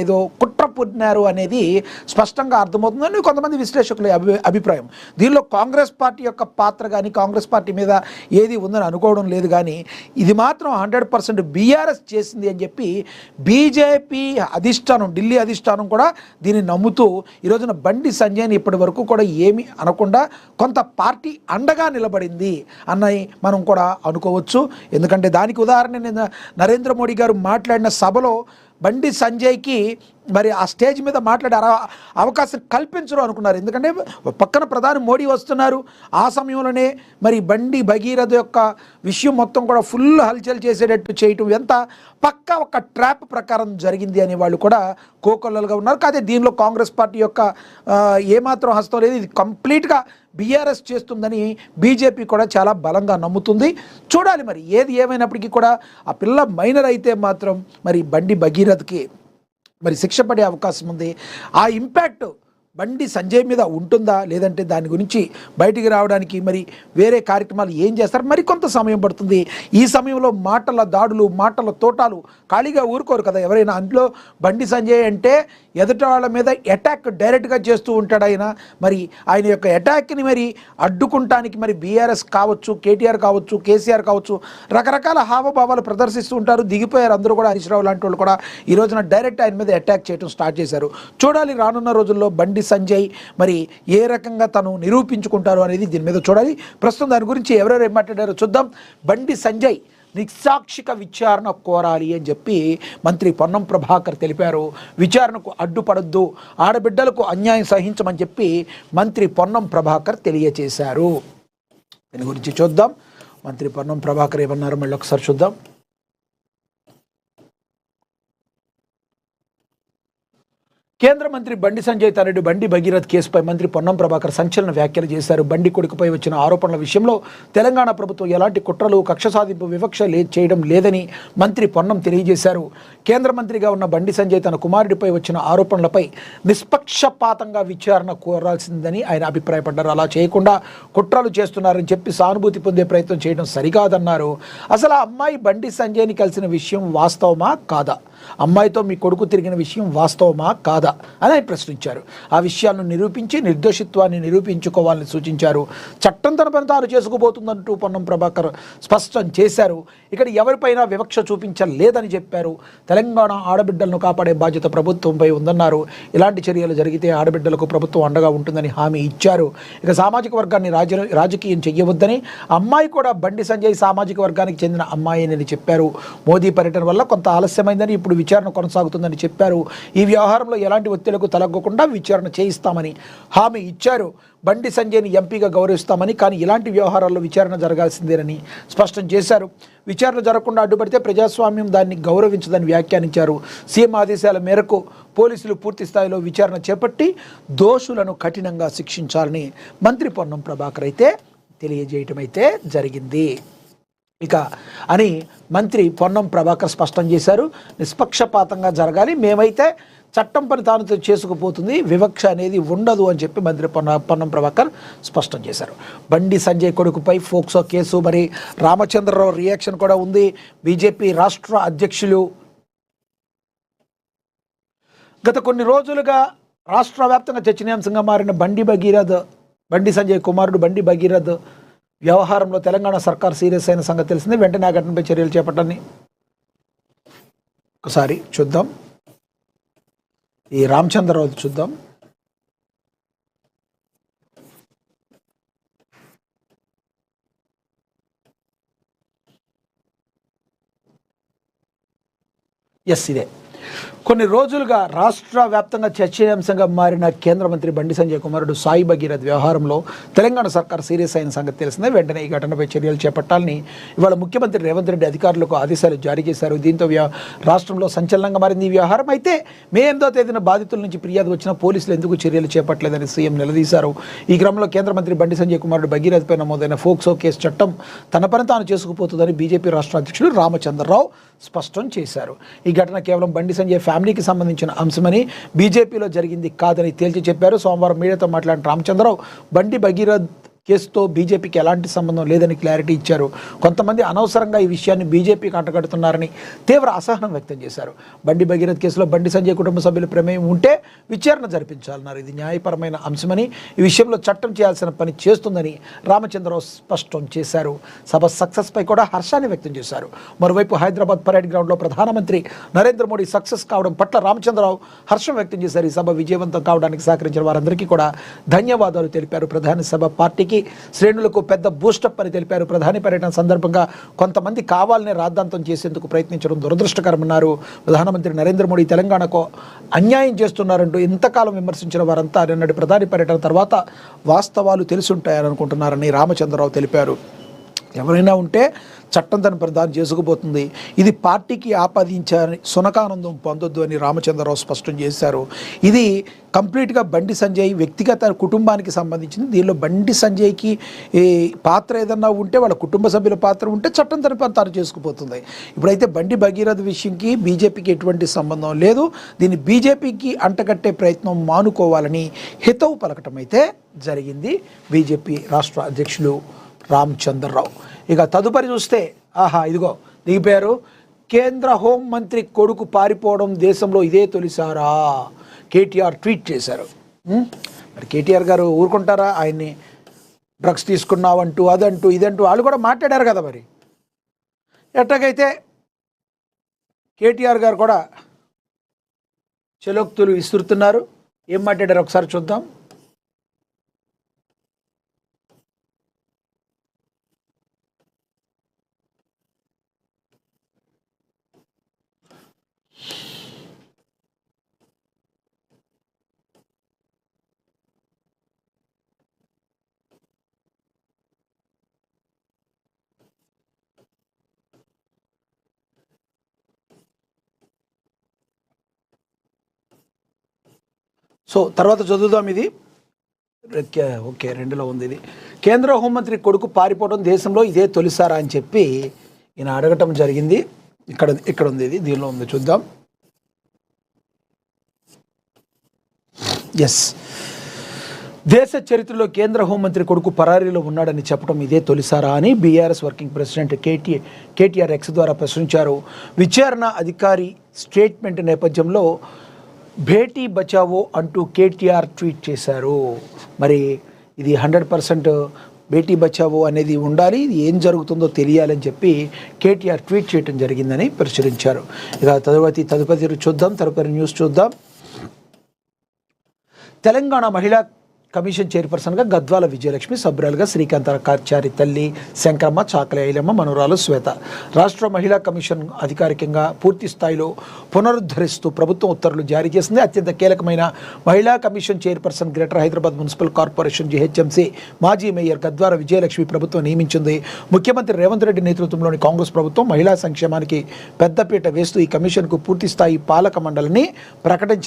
ఏదో కుట్ర పున్నారు అనేది స్పష్టంగా అర్థమవుతుందని కొంతమంది విశ్లేషకుల అభిప్రాయం. దీనిలో కాంగ్రెస్ పార్టీ యొక్క పాత్ర కానీ కాంగ్రెస్ పార్టీ మీద ఏది ఉందని అనుకోవడం లేదు. కానీ ఇది మాత్రం 100% బీఆర్ఎస్ చేసింది అని చెప్పి బీజేపీ అధిష్టానం, ఢిల్లీ అధిష్టానం కూడా దీన్ని నమ్ముతూ ఈ రోజున బండి సంజయ్ని ఇప్పటి వరకు కూడా ఏమీ అనకుండా కొంత పార్టీ అండగా నిలబడింది అన్నది మనం కూడా అనుకోవచ్చు. ఎందుకంటే దానికి ఉదాహరణ నరేంద్ర మోడీ గారు మాట్లాడిన సభలో బండి సంజయ్కి మరి ఆ స్టేజ్ మీద మాట్లాడే అవకాశం కల్పించరు అనుకున్నారు. ఎందుకంటే పక్కన ప్రధాని మోడీ వస్తున్నారు. ఆ సమయంలోనే మరి బండి భగీరథ యొక్క విషయం మొత్తం కూడా ఫుల్ హల్చల్ చేసేటట్టు చేయటం ఎంత పక్కా ఒక ట్రాప్ ప్రకారం జరిగింది అనే వాళ్ళు కూడా కోకొల్లలుగా ఉన్నారు. కాదే దీనిలో కాంగ్రెస్ పార్టీ యొక్క ఏమాత్రం హస్తం లేదు. ఇది కంప్లీట్గా బీఆర్ఎస్ చేస్తుందని బీజేపీ కూడా చాలా బలంగా నమ్ముతుంది. చూడాలి మరి ఏది ఏమైనప్పటికీ కూడా ఆ పిల్ల మైనర్ అయితే మాత్రం మరి బండి భగీరథకి మరి శిక్ష పడే అవకాశం ఉంది. ఆ ఇంపాక్ట్ బండి సంజయ్ మీద ఉంటుందా లేదంటే దాని గురించి బయటికి రావడానికి మరి వేరే కార్యక్రమాలు ఏం చేస్తారు, మరి కొంత సమయం పడుతుంది. ఈ సమయంలో మాటల దాడులు, మాటల తోటాలు ఖాళీగా ఊరుకోరు కదా ఎవరైనా. అందులో బండి సంజయ్ అంటే ఎదుటి వాళ్ళ మీద అటాక్ డైరెక్ట్గా చేస్తూ ఉంటాడు ఆయన. మరి ఆయన యొక్క అటాక్ని మరి అడ్డుకుంటానికి మరి బీఆర్ఎస్ కావచ్చు, కేటీఆర్ కావచ్చు, కేసీఆర్ కావచ్చు రకరకాల హావభావాలు ప్రదర్శిస్తూ ఉంటారు. దిగిపోయారు అందరూ కూడా. హరీష్ రావు లాంటి వాళ్ళు కూడా ఈ రోజున డైరెక్ట్ ఆయన మీద అటాక్ చేయడం స్టార్ట్ చేశారు. చూడాలి రానున్న రోజుల్లో బండి సంజయ్ మరి ఏ రకంగా తను నిరూపించుకుంటారు అనేది దీని మీద చూడాలి. ప్రస్తుతం దాని గురించి ఎవరెవరు ఏం మాట్లాడారో చూద్దాం. బండి సంజయ్ నిస్సాక్షిక విచారణ కోరాలి అని చెప్పి మంత్రి పొన్నం ప్రభాకర్ తెలిపారు. విచారణకు అడ్డుపడొద్దు, ఆడబిడ్డలకు అన్యాయం సహించమని చెప్పి మంత్రి పొన్నం ప్రభాకర్ తెలియజేశారు. దీని గురించి చూద్దాం మంత్రి పొన్నం ప్రభాకర్ ఏమన్నారు మళ్ళీ ఒకసారి చూద్దాం. కేంద్ర మంత్రి బండి సంజయ్ తనయుడు బండి భగీరథ్ కేసుపై మంత్రి పొన్నం ప్రభాకర్ సంచలన వ్యాఖ్యలు చేశారు. బండి కొడుకుపై వచ్చిన ఆరోపణల విషయంలో తెలంగాణ ప్రభుత్వం ఎలాంటి కుట్రలు, కక్ష సాధింపు, వివక్ష చేయడం లేదని మంత్రి పొన్నం తెలియజేశారు. కేంద్ర మంత్రిగా ఉన్న బండి సంజయ్ తన కుమారుడిపై వచ్చిన ఆరోపణలపై నిష్పక్షపాతంగా విచారణ కోరాల్సిందని ఆయన అభిప్రాయపడ్డారు. అలా చేయకుండా కుట్రలు చేస్తున్నారని చెప్పి సానుభూతి పొందే ప్రయత్నం చేయడం సరికాదన్నారు. అసలు ఆ అమ్మాయి బండి సంజయ్ని కలిసిన విషయం వాస్తవమా కాదా, అమ్మాయితో మీ కొడుకు తిరిగిన విషయం వాస్తవమా కాదా అని ఆయన ప్రశ్నించారు. ఆ విషయాలను నిరూపించి నిర్దోషిత్వాన్ని నిరూపించుకోవాలని సూచించారు. చట్టం తన పని తాను చేసుకుపోతుందంటూ పొన్నం ప్రభాకర్ స్పష్టం చేశారు. ఇక్కడ ఎవరిపైనా వివక్ష చూపించలేదని చెప్పారు. తెలంగాణ ఆడబిడ్డలను కాపాడే బాధ్యత ప్రభుత్వంపై ఉందన్నారు. ఇలాంటి చర్యలు జరిగితే ఆడబిడ్డలకు ప్రభుత్వం అండగా ఉంటుందని హామీ ఇచ్చారు. ఇక సామాజిక వర్గాన్ని రాజకీయం చెయ్యవద్దని, అమ్మాయి కూడా బండి సంజయ్ సామాజిక వర్గానికి చెందిన అమ్మాయి అని చెప్పారు. మోదీ పర్యటన వల్ల కొంత ఆలస్యమైందని ఇప్పుడు విచారణ కొనసాగుతుందని చెప్పారు. ఈ వ్యవహారంలో ఎలాంటి ఒత్తిళ్లకు తలగ్గకుండా విచారణ చేయిస్తామని హామీ ఇచ్చారు. బండి సంజయ్ని ఎంపీగా గౌరవిస్తామని, కానీ ఇలాంటి వ్యవహారాల్లో విచారణ జరగాల్సిందేనని స్పష్టం చేశారు. విచారణ జరగకుండా అడ్డుపడితే ప్రజాస్వామ్యం దాన్ని గౌరవించదని వ్యాఖ్యానించారు. సీఎం ఆదేశాల మేరకు పోలీసులు పూర్తి స్థాయిలో విచారణ చేపట్టి దోషులను కఠినంగా శిక్షించాలని మంత్రి పొన్నం ప్రభాకర్ అయితే తెలియజేయటం అయితే జరిగింది. ఇక అని మంత్రి పొన్నం ప్రభాకర్ స్పష్టం చేశారు. నిష్పక్షపాతంగా జరగాలి, మేమైతే చట్టం పని తాను చేసుకుపోతుంది, వివక్ష అనేది ఉండదు అని చెప్పి మంత్రి పొన్నం ప్రభాకర్ స్పష్టం చేశారు. బండి సంజయ్ కొడుకుపై ఫోక్సో కేసు, మరి రామచంద్రరావు రియాక్షన్ కూడా ఉంది. బీజేపీ రాష్ట్ర అధ్యక్షులు గత కొన్ని రోజులుగా రాష్ట్ర వ్యాప్తంగా చర్చనీయాంశంగా మారిన బండి సంజయ్ కుమారుడు బండి భగీరథ్ వ్యవహారంలో తెలంగాణ సర్కార్ సీరియస్ అయిన సంగతి తెలిసింది. వెంటనే ఆ ఘటనపై చర్యలు చేపట్టాలని ఒకసారి చూద్దాం. ఈ రామచంద్రరావు చూద్దాం. ఎస్, ఇదే కొన్ని రోజులుగా రాష్ట్ర వ్యాప్తంగా చర్చనీయాంశంగా మారిన కేంద్ర మంత్రి బండి సంజయ్ కుమారుడు సాయి భగీరథ్ వ్యవహారంలో తెలంగాణ సర్కార్ సీరియస్ అయిన సంగతి తెలిసిందే. వెంటనే ఈ ఘటనపై చర్యలు చేపట్టాలని ఇవాళ ముఖ్యమంత్రి రేవంత్ రెడ్డి అధికారులకు ఆదేశాలు జారీ చేశారు. దీంతో రాష్ట్రంలో సంచలనంగా మారింది ఈ వ్యవహారం. అయితే మే 8వ తేదీన బాధితుల నుంచి ఫిర్యాదు వచ్చిన పోలీసులు ఎందుకు చర్యలు చేపట్టలేదని సీఎం నిలదీశారు. ఈ క్రమంలో కేంద్ర మంత్రి బండి సంజయ్ కుమారుడు భగీరథ్పై నమోదైన ఫోక్సో కేసు చట్టం తన పని తాను చేసుకుపోతుందని బీజేపీ రాష్ట్ర అధ్యక్షుడు రామచంద్రరావు స్పష్టం చేశారు. ఈ ఘటన కేవలం బండి సంజయ్ ఫ్యామిలీకి సంబంధించిన అంశమని, బీజేపీలో జరిగింది కాదని తేల్చి చెప్పారు. సోమవారం మీడియాతో మాట్లాడిన రామచంద్రరావు బండి భగీరథ్ కేసుతో బీజేపీకి ఎలాంటి సంబంధం లేదని క్లారిటీ ఇచ్చారు. కొంతమంది అనవసరంగా ఈ విషయాన్ని బీజేపీకి అంటగడుతున్నారని తీవ్ర అసహనం వ్యక్తం చేశారు. బండి భగీరథ్ కేసులో బండి సంజయ్ కుటుంబ సభ్యుల ప్రమేయం ఉంటే విచారణ జరిపించాలన్నారు. ఇది న్యాయపరమైన అంశమని, ఈ విషయంలో చట్టం చేయాల్సిన పని చేస్తుందని రామచంద్రరావు స్పష్టం చేశారు. సభ సక్సెస్పై కూడా హర్షాన్ని వ్యక్తం చేశారు. మరోవైపు హైదరాబాద్ పరేడ్ గ్రౌండ్లో ప్రధానమంత్రి నరేంద్ర మోడీ సక్సెస్ కావడం పట్ల రామచంద్రరావు హర్షం వ్యక్తం చేశారు. ఈ సభ విజయవంతం కావడానికి సహకరించిన వారందరికీ కూడా ధన్యవాదాలు తెలిపారు. ప్రధాని సభ పార్టీకి శ్రేణులకు పెద్ద బూస్టప్ అని తెలిపారు. ప్రధాని పర్యటన సందర్భంగా కొంతమంది కావాలనే రాద్ధాంతం చేసేందుకు ప్రయత్నించడం దురదృష్టకరమన్నారు. ప్రధానమంత్రి నరేంద్ర మోడీ తెలంగాణకు అన్యాయం చేస్తున్నారంటూ ఇంతకాలం విమర్శించిన వారంతా నిన్నటి ప్రధాని పర్యటన తర్వాత వాస్తవాలు తెలుసుంటాయని అనుకుంటున్నారని రామచంద్రరావు తెలిపారు. ఎవరైనా ఉంటే చట్టం తన ప్రదానం చేసుకుపోతుంది. ఇది పార్టీకి ఆపాదించాలని సునకానందం పొందొద్దు అని రామచంద్రరావు స్పష్టం చేశారు. ఇది కంప్లీట్గా బండి సంజయ్ వ్యక్తిగత కుటుంబానికి సంబంధించింది. దీనిలో బండి సంజయ్కి పాత్ర ఏదన్నా ఉంటే, వాళ్ళ కుటుంబ సభ్యుల పాత్ర ఉంటే చట్టం తన పని తాను చేసుకుపోతుంది. ఇప్పుడైతే బండి భగీరథ విషయంకి బీజేపీకి ఎటువంటి సంబంధం లేదు. దీన్ని బీజేపీకి అంటగట్టే ప్రయత్నం మానుకోవాలని హితవు పలకటం అయితే జరిగింది బీజేపీ రాష్ట్ర అధ్యక్షులు రామచంద్రరావు. ఇక తదుపరి చూస్తే ఇదిగో దిగిపోయారు. కేంద్ర హోంమంత్రి కొడుకు పారిపోవడం దేశంలో ఇదే తొలిసారా? కేటీఆర్ ట్వీట్ చేశారు. మరి కేటీఆర్ గారు ఊరుకుంటారా? ఆయన్ని డ్రగ్స్ తీసుకున్నావంటూ అదంటూ ఇదంటూ వాళ్ళు కూడా మాట్లాడారు కదా. మరి ఎట్టగైతే కేటీఆర్ గారు కూడా చెలోక్తులు విసురుతున్నారు. ఏం మాట్లాడారు ఒకసారి చూద్దాం. సో తర్వాత చదువుదాం. ఇది ఓకే 2లో ఉంది. ఇది కేంద్ర హోంమంత్రి కొడుకు పారిపోవడం దేశంలో ఇదే తొలిసారా అని చెప్పి ఈయన అడగటం జరిగింది. ఇక్కడ ఉంది, ఇది దీనిలో ఉంది, చూద్దాం. ఎస్, దేశ చరిత్రలో కేంద్ర హోంమంత్రి కొడుకు పరారీలో ఉన్నాడని చెప్పడం ఇదే తొలిసారా అని BRS working president KTR X ద్వారా ప్రశ్నించారు. విచారణ అధికారి స్టేట్మెంట్ నేపథ్యంలో బేటీ బచావో అంటూ కేటీఆర్ ట్వీట్ చేశారు. మరి ఇది 100% బేటీ బచావో అనేది ఉండాలి, ఇది ఏం జరుగుతుందో తెలియాలని చెప్పి కేటీఆర్ ట్వీట్ చేయడం జరిగిందని పరిశీలించారు. ఇక తదుపరి న్యూస్ చూద్దాం. తెలంగాణ మహిళా కమిషన్ చైర్పర్సన్గా గద్వాల విజయలక్ష్మి, సభ్యురాలుగా శ్రీకాంతాచారి తల్లి శంకరమ్మ, చాకలి ఐలమ్మ, మనవరాలు శ్వేత. రాష్ట్ర మహిళా కమిషన్ అధికారికంగా పూర్తి స్థాయిలో పునరుద్ధరిస్తూ ప్రభుత్వం ఉత్తర్వులు జారీ చేసింది. అత్యంత కీలకమైన మహిళా commission chairperson greater Hyderabad municipal corporation GHMC మాజీ మేయర్ గద్వాల విజయలక్ష్మి ప్రభుత్వం నియమించింది. ముఖ్యమంత్రి రేవంత్ రెడ్డి నేతృత్వంలోని కాంగ్రెస్ ప్రభుత్వం మహిళా సంక్షేమానికి పెద్దపీట వేస్తూ ఈ కమిషన్కు పూర్తి స్థాయి పాలక మండలిని ప్రకటించింది.